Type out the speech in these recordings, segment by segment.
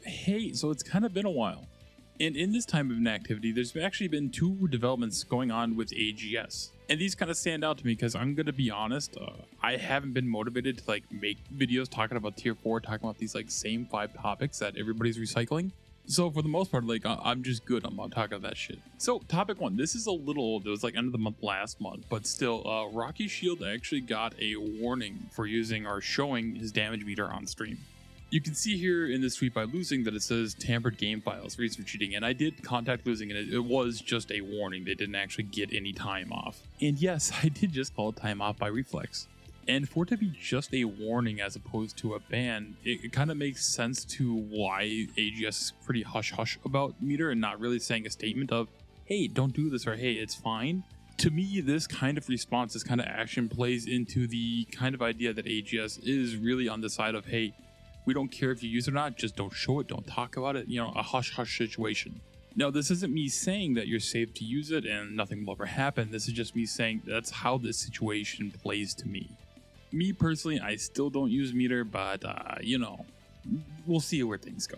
Hey, so it's kind of been a while. And in this time of inactivity, there's actually been two developments going on with AGS. And these kind of stand out to me because I'm going to be honest, I haven't been motivated to like make videos talking about tier 4, talking about these like same 5 topics that everybody's recycling. So for the most part, like I'm just good about talking about that shit. So topic 1, this is a little old. It was like end of the month last month, but still, Rocky Shield actually got a warning for using or showing his damage meter on stream. You can see here in this tweet by Losing that it says tampered game files, reason for cheating, and I did contact Losing and it was just a warning. They didn't actually get any time off. And yes, I did just call it time off by reflex. And for it to be just a warning as opposed to a ban, it kind of makes sense to why AGS is pretty hush-hush about meter and not really saying a statement of, hey, don't do this, or hey, it's fine. To me, this kind of response, this kind of action plays into the kind of idea that AGS is really on the side of, hey, we don't care if you use it or not, just don't show it, don't talk about it, you know, a hush-hush situation. Now, this isn't me saying that you're safe to use it and nothing will ever happen. This is just me saying that's how this situation plays to me. Me personally, I still don't use meter, but, you know, we'll see where things go.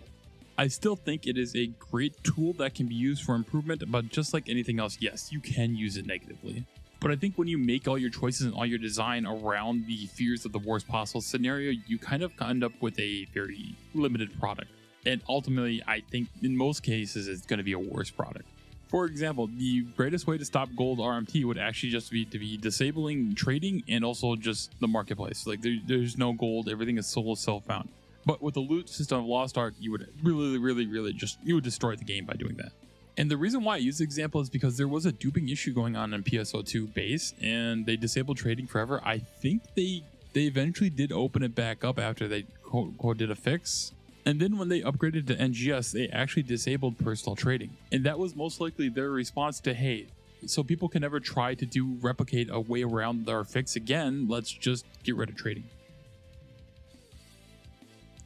I still think it is a great tool that can be used for improvement, but just like anything else, yes, you can use it negatively. But I think when you make all your choices and all your design around the fears of the worst possible scenario, you kind of end up with a very limited product. And ultimately, I think in most cases, it's going to be a worse product. For example, the greatest way to stop gold RMT would actually just be to be disabling trading and also just the marketplace. Like there's no gold, everything is solo self-found. But with the loot system of Lost Ark, you would really just, you would destroy the game by doing that. And the reason why I use the example is because there was a duping issue going on in PSO2 base and they disabled trading forever. I think they eventually did open it back up after they quote did a fix. And then when they upgraded to NGS, they actually disabled personal trading. And that was most likely their response to, hey, so people can never try to replicate a way around our fix again, let's just get rid of trading.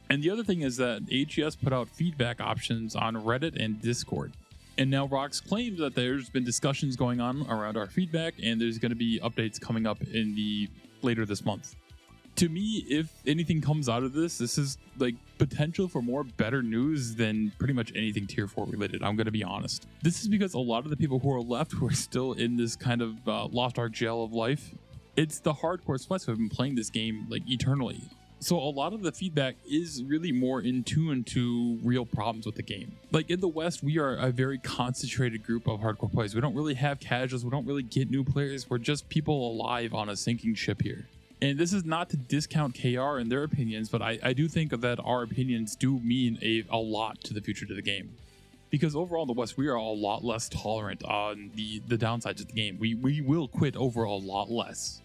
And the other thing is that AGS put out feedback options on Reddit and Discord. And now Rox claims that there's been discussions going on around our feedback and there's going to be updates coming up in the later this month. To me, if anything comes out of this is like potential for more better news than pretty much anything tier 4 related. I'm going to be honest. This is because a lot of the people who are left who are still in this kind of Lost Ark jail of life, it's the hardcore sweats who have been playing this game like eternally. So a lot of the feedback is really more in tune to real problems with the game. Like in the West, we are a very concentrated group of hardcore players. We don't really have casuals. We don't really get new players. We're just people alive on a sinking ship here. And this is not to discount KR and their opinions, but I do think that our opinions do mean a lot to the future of the game. Because overall in the West, we are a lot less tolerant on the downsides of the game. We will quit over a lot less.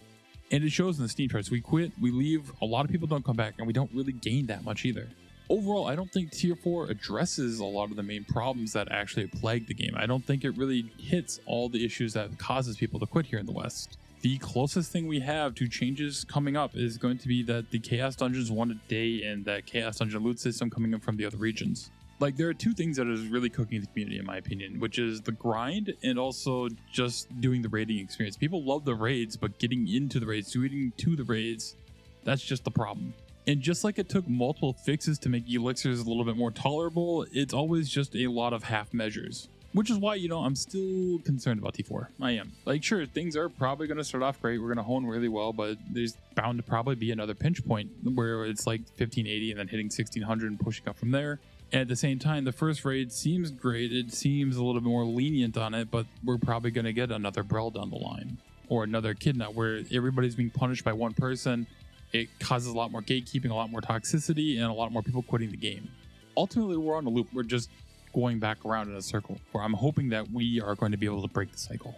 And it shows in the Steam charts. We quit, we leave, a lot of people don't come back, and we don't really gain that much either. Overall, I don't think Tier 4 addresses a lot of the main problems that actually plague the game. I don't think it really hits all the issues that causes people to quit here in the West. The closest thing we have to changes coming up is going to be that the Chaos Dungeons 1 a day and that Chaos Dungeon loot system coming in from the other regions. Like, there are two things that is really cooking the community, in my opinion, which is the grind and also just doing the raiding experience. People love the raids, but getting into the raids, doing to the raids, that's just the problem. And just like it took multiple fixes to make elixirs a little bit more tolerable, it's always just a lot of half measures. Which is why, you know, I'm still concerned about T4. I am. Like, sure, things are probably going to start off great. We're going to hone really well, but there's bound to probably be another pinch point where it's like 1580 and then hitting 1600 and pushing up from there. And at the same time, the first raid seems great. It seems a little bit more lenient on it, but we're probably going to get another Brel down the line. Or another Kidnap where everybody's being punished by one person. It causes a lot more gatekeeping, a lot more toxicity, and a lot more people quitting the game. Ultimately, we're on a loop. We're just going back around in a circle where I'm hoping that we are going to be able to break the cycle.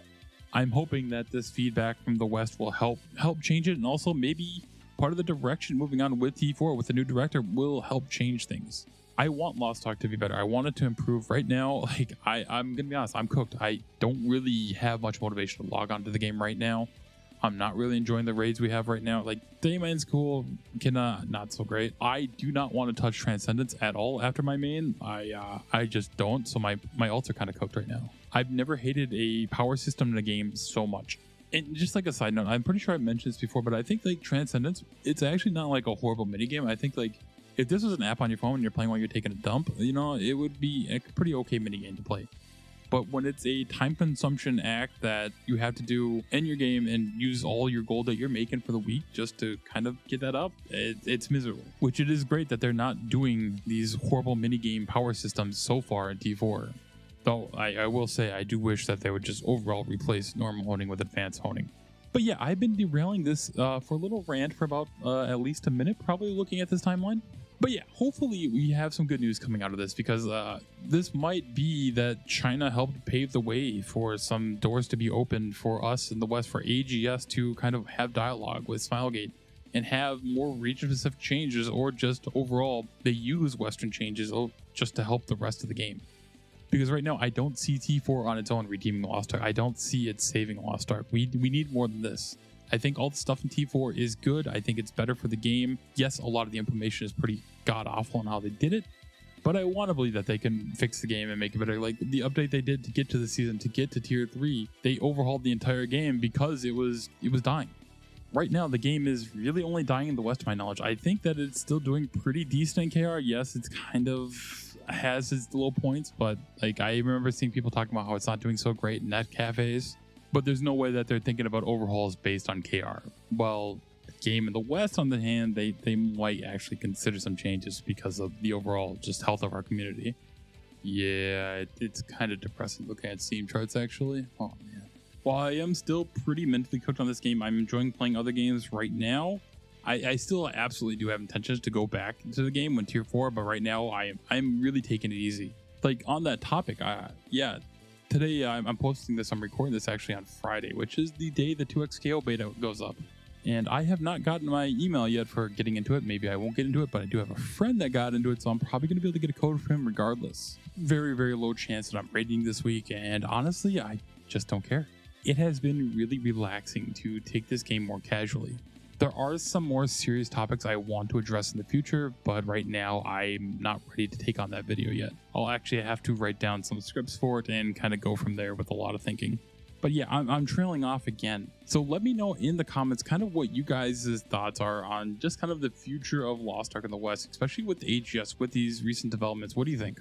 I'm hoping that this feedback from the West will help change it, and also maybe part of the direction moving on with T4 with the new director will help change things. I want Lost Ark to be better. I want it to improve. Right now, like I'm gonna be honest, I'm cooked. I don't really have much motivation to log on to the game right now. I'm not really enjoying the raids we have right now. Like, Dayman's cool, Kina, not so great. I do not want to touch Transcendence at all after my main. I just don't, so my ults are kind of cooked right now. I've never hated a power system in a game so much. And just like a side note, I'm pretty sure I mentioned this before, but I think like Transcendence, it's actually not like a horrible minigame. I think like If this was an app on your phone and you're playing while you're taking a dump, it would be a pretty okay minigame to play. But when it's a time consumption act that you have to do in your game and use all your gold that you're making for the week just to kind of get that up, it's miserable. Which it is great that they're not doing these horrible minigame power systems so far in T4. Though I will say I do wish that they would just overall replace normal honing with advanced honing. But yeah, I've been derailing this for a little rant for about at least a minute, probably looking at this timeline. But yeah, hopefully we have some good news coming out of this, because this might be that China helped pave the way for some doors to be opened for us in the West, for AGS to kind of have dialogue with Smilegate and have more region-specific changes, or just overall they use Western changes just to help the rest of the game. Because right now I don't see T4 on its own redeeming Lost Ark. I don't see it saving Lost Ark. We need more than this. I think all the stuff in T4 is good. I think it's better for the game. Yes, a lot of the implementation is pretty god-awful on how they did it, but I want to believe that they can fix the game and make it better. Like the update they did to get to the season, to get to Tier 3, they overhauled the entire game because it was dying. Right now, the game is really only dying in the West, to my knowledge. I think that it's still doing pretty decent in KR. Yes, it's kind of has its low points, but like I remember seeing people talking about how it's not doing so great in net cafes. But there's no way that they're thinking about overhauls based on KR. Well, the game in the West, on the hand, they might actually consider some changes because of the overall just health of our community. Yeah, it's kind of depressing looking at Steam charts, actually. Oh, man. While I am still pretty mentally cooked on this game, I'm enjoying playing other games right now. I still absolutely do have intentions to go back into the game when Tier 4, but right now I'm really taking it easy. Like, on that topic, yeah. Today, I'm posting this, I'm recording this actually on Friday, which is the day the 2xKO beta goes up. And I have not gotten my email yet for getting into it. Maybe I won't get into it, but I do have a friend that got into it, so I'm probably going to be able to get a code from him regardless. Very, very low chance that I'm raiding this week, and honestly, I just don't care. It has been really relaxing to take this game more casually. There are some more serious topics I want to address in the future, but right now I'm not ready to take on that video yet. I'll actually have to write down some scripts for it and kind of go from there with a lot of thinking. But yeah, I'm trailing off again. So let me know in the comments kind of what you guys' thoughts are on just kind of the future of Lost Ark in the West, especially with AGS, with these recent developments. What do you think?